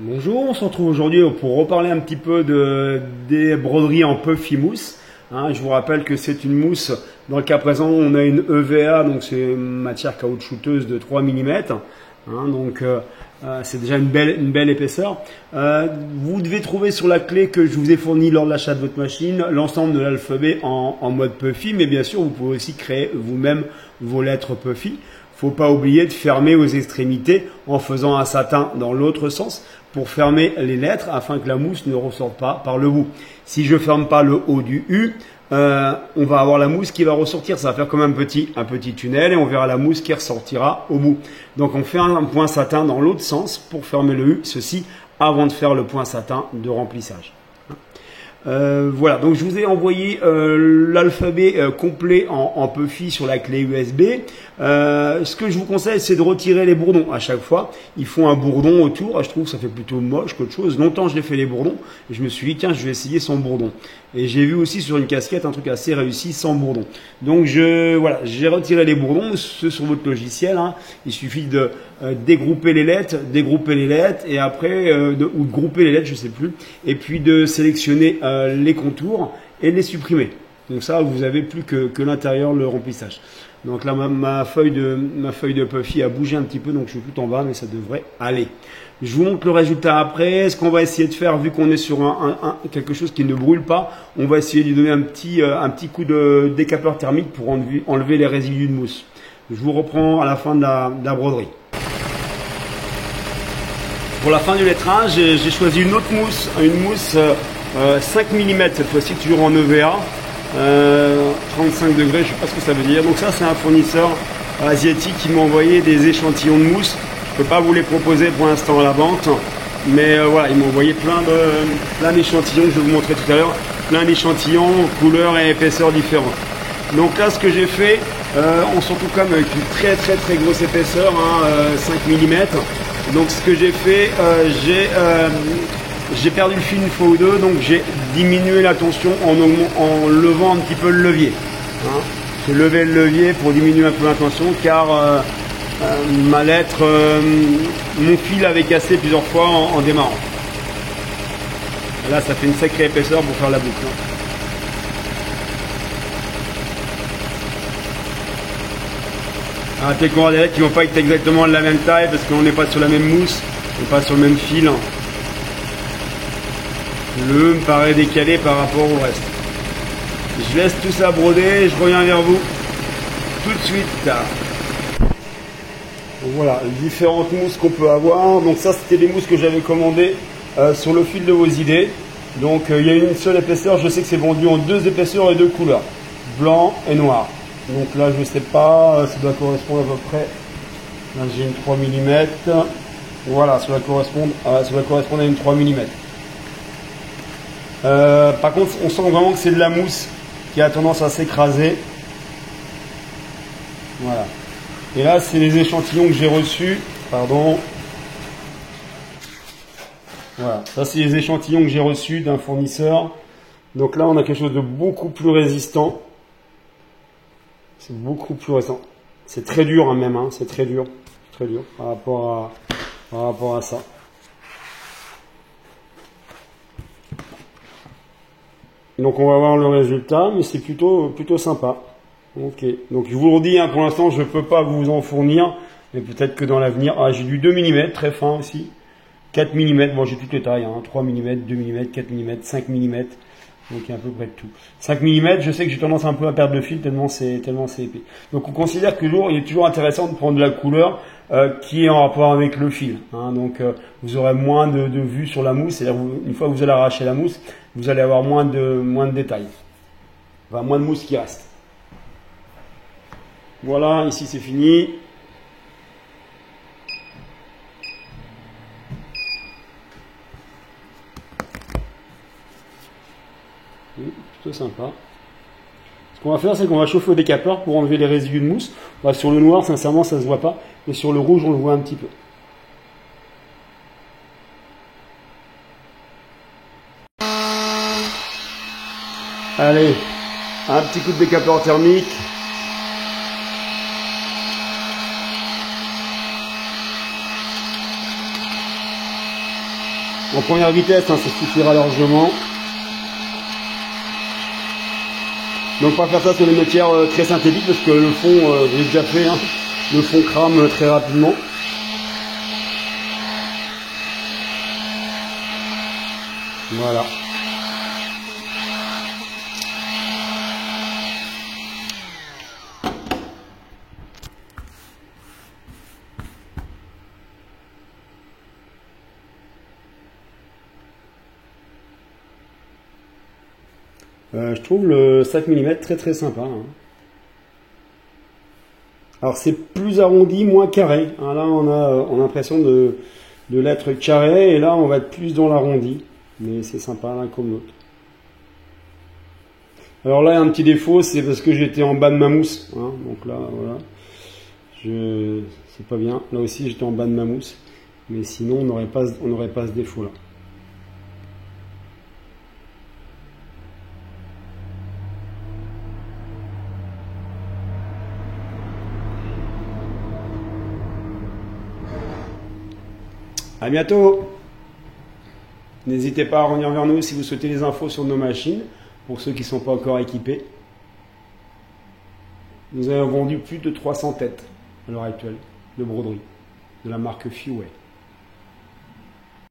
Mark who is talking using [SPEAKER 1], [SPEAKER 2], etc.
[SPEAKER 1] Bonjour, on se retrouve aujourd'hui pour reparler un petit peu des broderies en puffy mousse. Je vous rappelle que c'est une mousse, dans le cas présent on a une EVA, donc c'est une matière caoutchouteuse de 3 mm. C'est déjà une belle épaisseur. Vous devez trouver sur la clé que je vous ai fournie lors de l'achat de votre machine l'ensemble de l'alphabet en mode puffy, mais bien sûr vous pouvez aussi créer vous-même vos lettres puffy. Faut pas oublier de fermer aux extrémités en faisant un satin dans l'autre sens pour fermer les lettres afin que la mousse ne ressorte pas par le bout. Si je ferme pas le haut du U, on va avoir la mousse qui va ressortir. Ça va faire comme un petit tunnel et on verra la mousse qui ressortira au bout. Donc on fait un point satin dans l'autre sens pour fermer le U, ceci avant de faire le point satin de remplissage. Voilà, donc je vous ai envoyé l'alphabet complet en puffy sur la clé USB. Ce que je vous conseille, c'est de retirer les bourdons à chaque fois. Ils font un bourdon autour. Je trouve que ça fait plutôt moche qu'autre chose. Longtemps, je l'ai fait les bourdons. Et je me suis dit, tiens, je vais essayer sans bourdon. Et j'ai vu aussi sur une casquette un truc assez réussi sans bourdon. Donc voilà, j'ai retiré les bourdons. Ceux sur votre logiciel. Il suffit de dégrouper les lettres, et après ou de grouper les lettres, je sais plus. Et puis de sélectionner les contours et de les supprimer. Donc ça, vous avez plus que l'intérieur, le remplissage. Donc là, ma feuille de puffy a bougé un petit peu, donc je suis tout en bas, mais ça devrait aller. Je vous montre le résultat après. Ce qu'on va essayer de faire, vu qu'on est sur quelque chose qui ne brûle pas, on va essayer de lui donner un petit coup de décapeur thermique pour enlever les résidus de mousse. Je vous reprends à la fin de la broderie. Pour la fin du lettrage, j'ai choisi une autre mousse, une mousse 5 mm cette fois-ci, toujours en EVA. 35 degrés, je ne sais pas ce que ça veut dire. Donc ça, c'est un fournisseur asiatique qui m'a envoyé des échantillons de mousse. Je ne peux pas vous les proposer pour l'instant à la vente, mais voilà, il m'a envoyé plein d'échantillons que je vais vous montrer tout à l'heure, plein d'échantillons, couleurs et épaisseurs différentes. Donc là, ce que j'ai fait, on se retrouve quand même avec une très grosse épaisseur, 5 mm. Donc ce que j'ai fait, j'ai perdu le fil une fois ou deux, donc j'ai diminué la tension en levant un petit peu le levier. J'ai levé le levier pour diminuer un peu la tension car ma lettre, mon fil avait cassé plusieurs fois en démarrant. Et là, ça fait une sacrée épaisseur pour faire la boucle. Arrêtez qu'on aura des lettres qui ne vont pas être exactement de la même taille parce qu'on n'est pas sur la même mousse, on n'est pas sur le même fil. Le E me paraît décalé par rapport au reste. Je laisse tout ça broder, je reviens vers vous tout de suite. Donc voilà, les différentes mousses qu'on peut avoir. Donc ça, c'était des mousses que j'avais commandées sur le fil de vos idées. Donc il y a une seule épaisseur, je sais que c'est vendu en 2 épaisseurs et 2 couleurs, blanc et noir. Donc là, je ne sais pas, ça doit correspondre à peu près. Là, j'ai une 3 mm. Voilà, ça doit correspondre à une 3 mm. Par contre, on sent vraiment que c'est de la mousse qui a tendance à s'écraser. Voilà. Et là, c'est les échantillons que j'ai reçus. Pardon. Voilà. Ça, c'est les échantillons que j'ai reçus d'un fournisseur. Donc là, on a quelque chose de beaucoup plus résistant. C'est beaucoup plus résistant. C'est très dur, même. C'est très dur. Très dur par rapport à ça. Donc on va voir le résultat, mais c'est plutôt sympa. Ok, donc je vous le dis, pour l'instant je ne peux pas vous en fournir, mais peut-être que dans l'avenir, j'ai du 2 mm, très fin aussi, 4 mm, bon j'ai toutes les tailles, 3 mm, 2 mm, 4 mm, 5 mm, donc il y a à peu près de tout. 5 mm, je sais que j'ai tendance un peu à perdre le fil tellement c'est épais. Donc on considère que il est toujours intéressant de prendre de la couleur qui est en rapport avec le fil. Donc vous aurez moins de vue sur la mousse, c'est-à-dire une fois que vous allez arracher la mousse, vous allez avoir moins de détails. Enfin, moins de mousse qui reste. Voilà, ici c'est fini. Plutôt sympa. Ce qu'on va faire, c'est qu'on va chauffer au décapeur pour enlever les résidus de mousse. Sur le noir, sincèrement, ça ne se voit pas. Mais sur le rouge, on le voit un petit peu. Allez, un petit coup de décapeur thermique. En première vitesse, hein, ça suffira largement. Donc pas faire ça sur des matières très synthétiques parce que le fond, j'ai déjà fait, hein, le fond crame très rapidement. Voilà. Je trouve le 5 mm très sympa. Hein. Alors c'est plus arrondi, moins carré. Hein, là on a l'impression de l'être carré et là on va être plus dans l'arrondi. Mais c'est sympa l'un comme l'autre. Alors là il y a un petit défaut, c'est parce que j'étais en bas de ma mousse. Hein, donc là voilà. C'est pas bien. Là aussi j'étais en bas de ma mousse. Mais sinon on n'aurait pas ce défaut là. À bientôt. N'hésitez pas à revenir vers nous si vous souhaitez des infos sur nos machines, pour ceux qui ne sont pas encore équipés. Nous avons vendu plus de 300 têtes à l'heure actuelle de broderie, de la marque Fiway.